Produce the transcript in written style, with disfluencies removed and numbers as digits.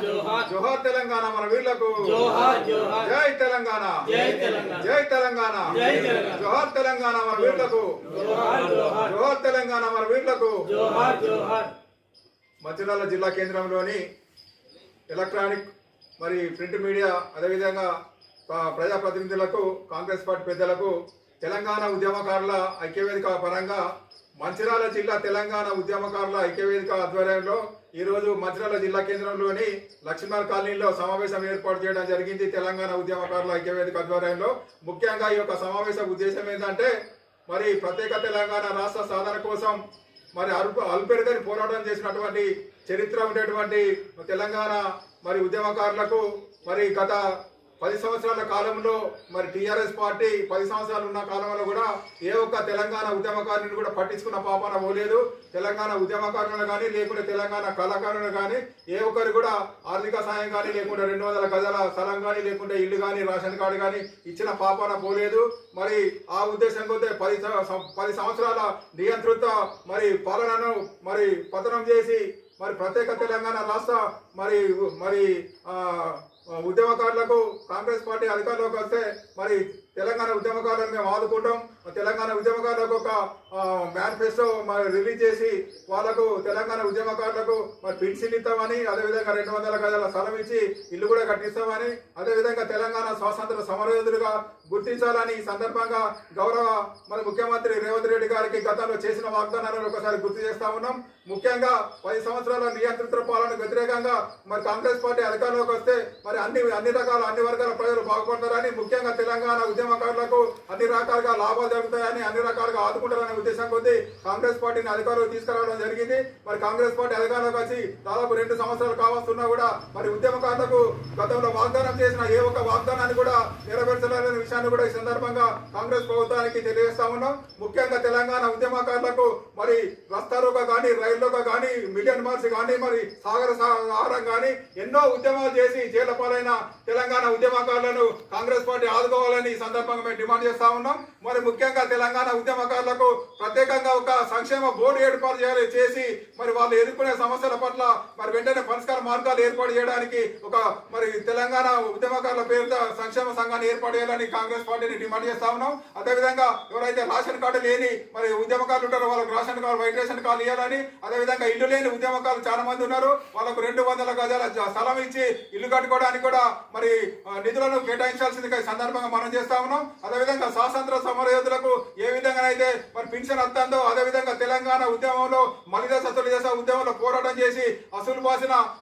జోహార్ జోహార్ తెలంగాణ మన వీళ్లకు జోహార్ జోహార్ జై తెలంగాణ జై తెలంగాణ జై తెలంగాణ జై తెలంగాణ జోహార్ తెలంగాణ మన వీళ్లకు జోహార్ జోహార్ జోహార్ తెలంగాణ మన వీళ్లకు జోహార్ జోహార్ మంచిర్యాల జిల్లా కేంద్రంలోని ఎలక్ట్రానిక్ మరి ప్రింట్ మీడియా అదేవిధంగా ప్రజాప్రతినిధులకు కాంగ్రెస్ పార్టీ పెద్దలకు తెలంగాణ ఉద్యమకారుల ఐక్యవేదిక పరంగా మంచిర్యాల జిల్లా తెలంగాణ ఉద్యమకారుల ఐక్యవేదిక ఆధ్వర్యంలో ఈరోజు మంచిర్యాల జిల్లా కేంద్రంలోని లక్ష్మీనగర్ కాలనీలో సమావేశం ఏర్పాటు చేయడం జరిగింది. తెలంగాణ ఉద్యమకారుల ఐక్యవేదిక ఆధ్వర్యంలో ముఖ్యంగా ఈ యొక్క సమావేశ ఉద్దేశం ఏంటంటే మరి ప్రత్యేక తెలంగాణ రాష్ట్ర సాధన కోసం మరి అల్పెరుగని పోరాటం చేసినటువంటి చరిత్ర ఉండేటువంటి తెలంగాణ మరి ఉద్యమకారులకు మరి గత 10 సంవత్సరాల కాలంలో మరి టీఆర్ఎస్ పార్టీ 10 సంవత్సరాలు ఉన్న కాలంలో కూడా ఏ ఒక్క తెలంగాణ ఉద్యమకారుని కూడా పట్టించుకున్న పాపన పోలేదు. తెలంగాణ ఉద్యమకారులను కానీ లేకుంటే తెలంగాణ కళాకారులను కానీ ఏ ఒక్కరు కూడా ఆర్థిక సాయం కానీ లేకుంటే 200 గజాల స్థలం కానీ లేకుంటే ఇల్లు కానీ రేషన్ కార్డు కానీ ఇచ్చిన పాపన పోలేదు. మరి ఆ ఉద్దేశం కొద్ది 10 సంవత్సరాల నియంత్రిత మరి పాలనను మరి పతనం చేసి మరి ప్రత్యేక తెలంగాణ రాష్ట్ర మరి మరి ఉద్యమకారులకు కాంగ్రెస్ పార్టీ అధికారంలోకి వస్తే మరి తెలంగాణ ఉద్యమకారులను మేము ఆదుకుంటాం. తెలంగాణ ఉద్యమకారులకు ఒక మేనిఫెస్టో మరి రిలీజ్ చేసి వాళ్ళకు తెలంగాణ ఉద్యమకారులకు మరి పెన్షన్ ఇస్తామని, అదేవిధంగా 200 గజాల స్థలం ఇచ్చి ఇల్లు కూడా కట్టిస్తామని, అదేవిధంగా తెలంగాణ స్వాతంత్ర సమరయోధులుగా గుర్తించాలని ఈ సందర్భంగా గౌరవ మరి ముఖ్యమంత్రి రేవంత్ రెడ్డి గారికి గతంలో చేసిన వాగ్దానాలను ఒకసారి గుర్తు చేస్తా ఉన్నాం. ముఖ్యంగా 10 సంవత్సరాల నియంత్రిత పాలనకు వ్యతిరేకంగా మరి కాంగ్రెస్ పార్టీ అధికారంలోకి వస్తే మరి అన్ని రకాల అన్ని వర్గాల ప్రజలు బాగుపడతారని, ముఖ్యంగా తెలంగాణ ఉద్యమకారులకు అన్ని రకాలుగా లాభాలు జరుగుతాయని, అన్ని రకాలుగా ఆదుకుంటారనే ఉద్దేశం కొద్దీ కాంగ్రెస్ పార్టీని అధికారంలోకి తీసుకురావడం జరిగింది. మరి కాంగ్రెస్ పార్టీ అధికారంలోకి వచ్చి దాదాపు 2 సంవత్సరాలు కావస్తున్నా కూడా మరి ఉద్యమకారులకు గతంలో వాగ్దానం చేసిన ఏ ఒక్క వాగ్దానాన్ని కూడా నెరవేర్చలేని విషయాన్ని కూడా ఈ సందర్భంగా కాంగ్రెస్ ప్రభుత్వానికి తెలియజేస్తా ఉన్నాం. ముఖ్యంగా తెలంగాణ ఉద్యమకారులకు మరి రస్తారోగా కానీ రైల్లోగా కానీ మిలియన్ మార్చ్ కానీ మరి సాగర ఆహారం కానీ ఎన్నో ఉద్యమాలు చేసి జైలు పాలైన తెలంగాణ ఉద్యమకారులను కాంగ్రెస్ పార్టీ ఆదుకోవాలని ఈ సందర్భంగా మేము డిమాండ్ చేస్తా ఉన్నాం. మరి ముఖ్యంగా తెలంగాణ ఉద్యమకారులకు ప్రత్యేకంగా ఒక సంక్షేమ బోర్డు ఏర్పాటు చేసి మరి వాళ్ళు ఎదుర్కొనే సమస్యల పట్ల మరి వెంటనే పరిష్కార మార్గాలు ఏర్పాటు చేయడానికి ఒక మరి తెలంగాణ ఉద్యమకారుల పేరుతో సంక్షేమ సంఘాన్ని ఏర్పాటు చేయాలని కాంగ్రెస్ పార్టీని డిమాండ్ చేస్తా ఉన్నాం. అదేవిధంగా ఎవరైతే రేషన్ కార్డు లేని మరి ఉద్యమకారులు ఉంటారో వాళ్ళకి ration card white ration card ఇవ్వాలని, అదేవిధంగా ఇల్లు లేని ఉద్యమకారులు చాలా మంది ఉన్నారు, వాళ్ళకు 200 గజాల స్థలం ఇచ్చి ఇల్లు కట్టుకోవడానికి కూడా మరి నిధులను కేటాయించాల్సిందిగా ఈ సందర్భంగా మనం చేస్తా ఉన్నాం. అదేవిధంగా స్వాతంత్ర సమరయోధులకు ఏ విధంగా అయితే మరి పెన్షన్ వస్తుందో అదేవిధంగా తెలంగాణ ఉద్యమంలో మలిదశ తొలిదశ ఉద్యమంలో పోరాటం చేసి అసలు బాసిన